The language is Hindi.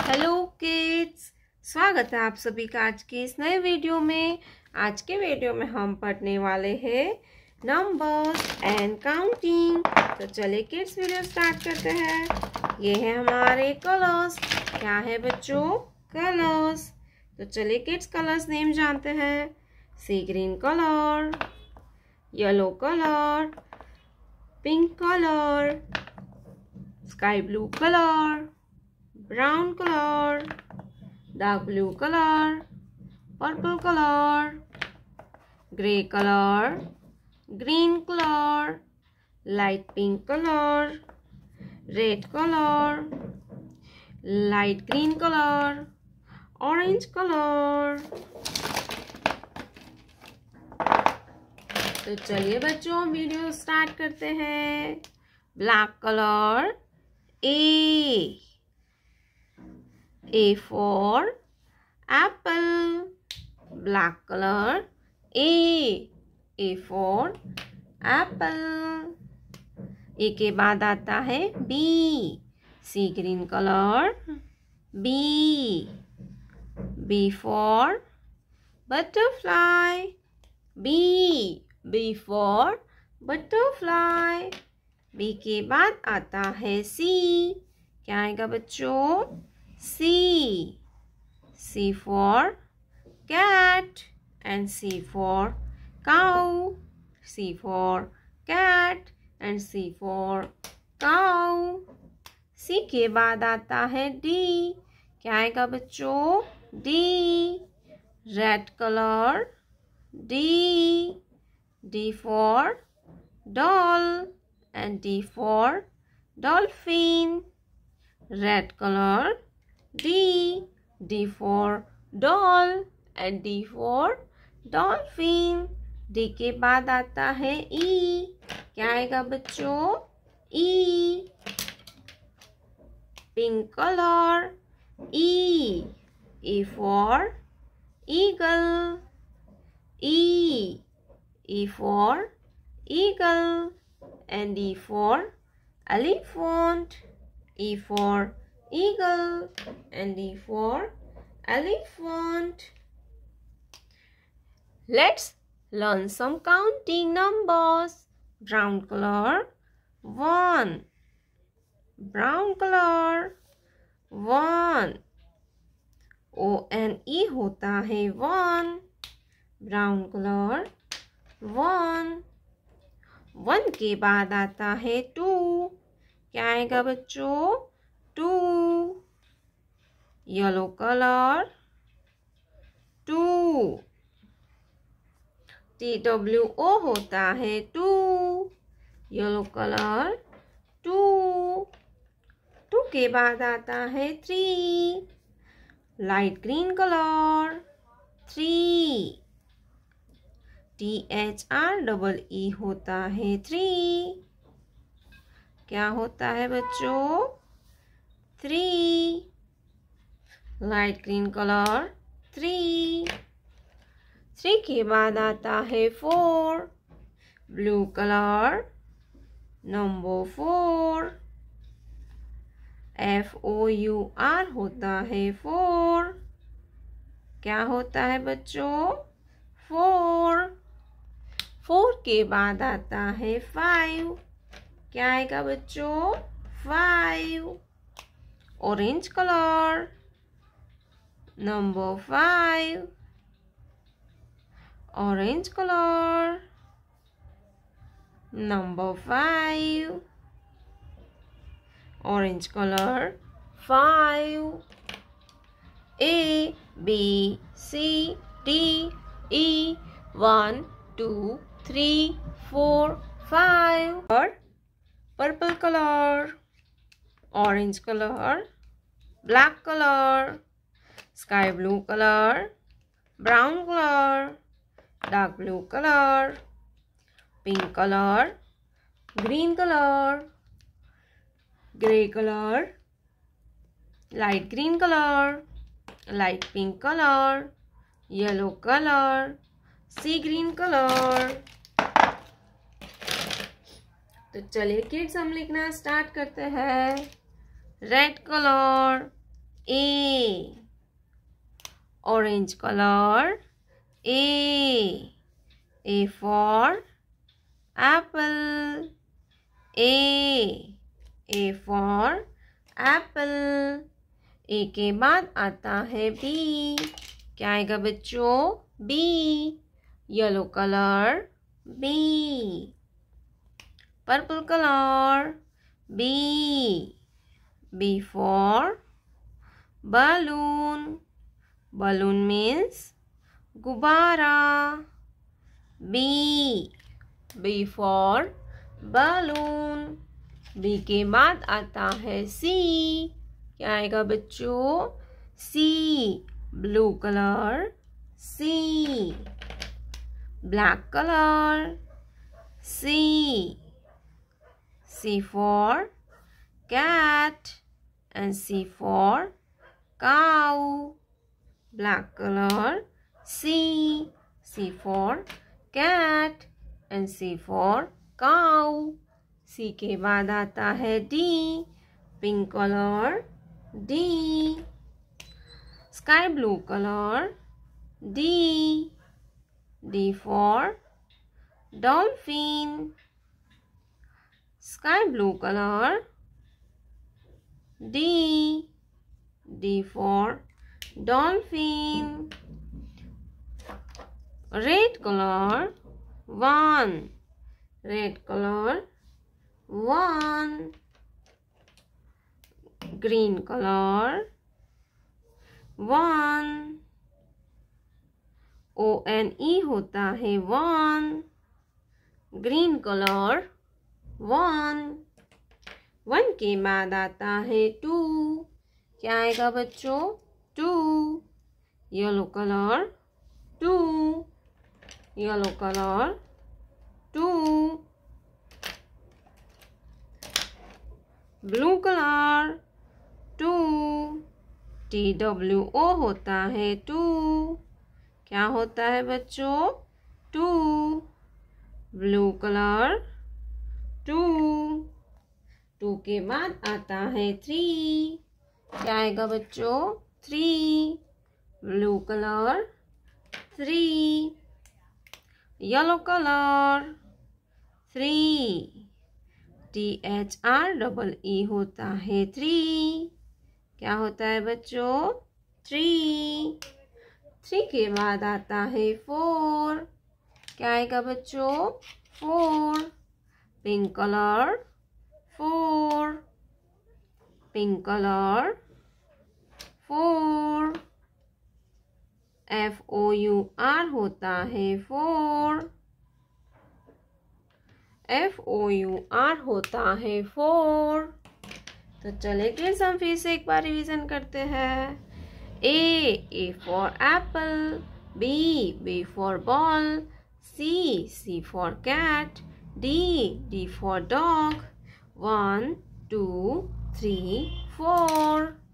हेलो किड्स, स्वागत है आप सभी का आज के इस नए वीडियो में। आज के वीडियो में हम पढ़ने वाले हैं नंबर्स एंड काउंटिंग। तो चलिए किड्स वीडियो स्टार्ट करते हैं। ये है हमारे कलर्स। क्या है बच्चों? कलर्स। तो चलिए किड्स कलर्स नेम जानते हैं। Sea green colour, yellow colour, pink colour, sky blue colour, brown color, dark blue color, purple color, gray color, green color, light pink color, red color, light green color, orange color। तो चलिए बच्चों वीडियो स्टार्ट करते हैं। Black colour A for apple, black color A for apple। A के बाद आता है B, C green color B for butterfly B for butterfly। B के बाद आता है C। क्या आएगा बच्चों? C for cat and C for cow। C for cat and C for cow। C के बाद आता है D। क्या आएगा बच्चों? D red color D for doll and D for dolphin। red color D for doll and D for dolphin। D के बाद आता है E। क्या आएगा बच्चों? E pink color E for eagle E for eagle and E for elephant। E for eagle and E for elephant। Let's learn some counting numbers। Brown color 1, brown color 1 O-N-E होता है 1। brown color 1 1 के बाद आता है 2। क्या आएगा बच्चों? 2 येलो कलर 2 TWO होता है 2 येलो कलर 2 2 के बाद आता है 3 लाइट ग्रीन कलर 3 THREE होता है 3। क्या होता है बच्चों? 3 लाइट ग्रीन कलर 3 3 के बाद आता है 4 ब्लू कलर नंबर 4 FOUR होता है 4। क्या होता है बच्चों? 4 4 के बाद आता है 5। क्या आएगा बच्चों? 5 orange colour number 5 orange colour number 5 orange colour 5 A B C D E 1 2 3 4 5 और purple colour orange colour black colour sky blue colour brown colour dark blue colour pink colour green colour grey colour light green colour light pink colour yellow colour sea green colour. तो चलिए किड्स हम लिखना स्टार्ट करते हैं। Red colour A. Orange color. A. A for apple. A. A for apple. A के बाद आता है B. क्या आएगा बच्चों? B. Yellow colour. B. Purple colour. B. B for balloon. Balloon means गुब्बारा. B. B for balloon. B के बाद आता है C. क्या आएगा बच्चों? C. Blue colour. C. Black colour. C. C for cat and C for cow. Black color. C. C for cat and C for cow. C के बाद आता है D. Pink colour. D. Sky blue colour. D. D for dolphin. Sky blue color. D. D for dolphin. Red color. 1. Red color. 1. Green color. 1. O-N-E होता है 1. Green color. 1. 1 के बाद आता है 2. क्या आएगा बच्चों? 2. Yellow colour. 2. Yellow colour. 2. Blue colour. 2. TWO होता है 2. क्या होता है बच्चों? 2. Blue colour. 2. 2 के बाद आता है 3. क्या आएगा बच्चों? 3. Blue colour. 3. Yellow colour. 3. THREE होता है 3. क्या होता है बच्चों? 3. 3 के बाद आता है 4. क्या आएगा बच्चों? 4. Pink colour. 4. Pink colour. 4. FOUR होता है 4. FOUR होता है 4. तो चले किड्स हम फिर से एक बार रिवीजन करते हैं. A for apple. B for ball. C for cat. D for dog. 1 2 3 4.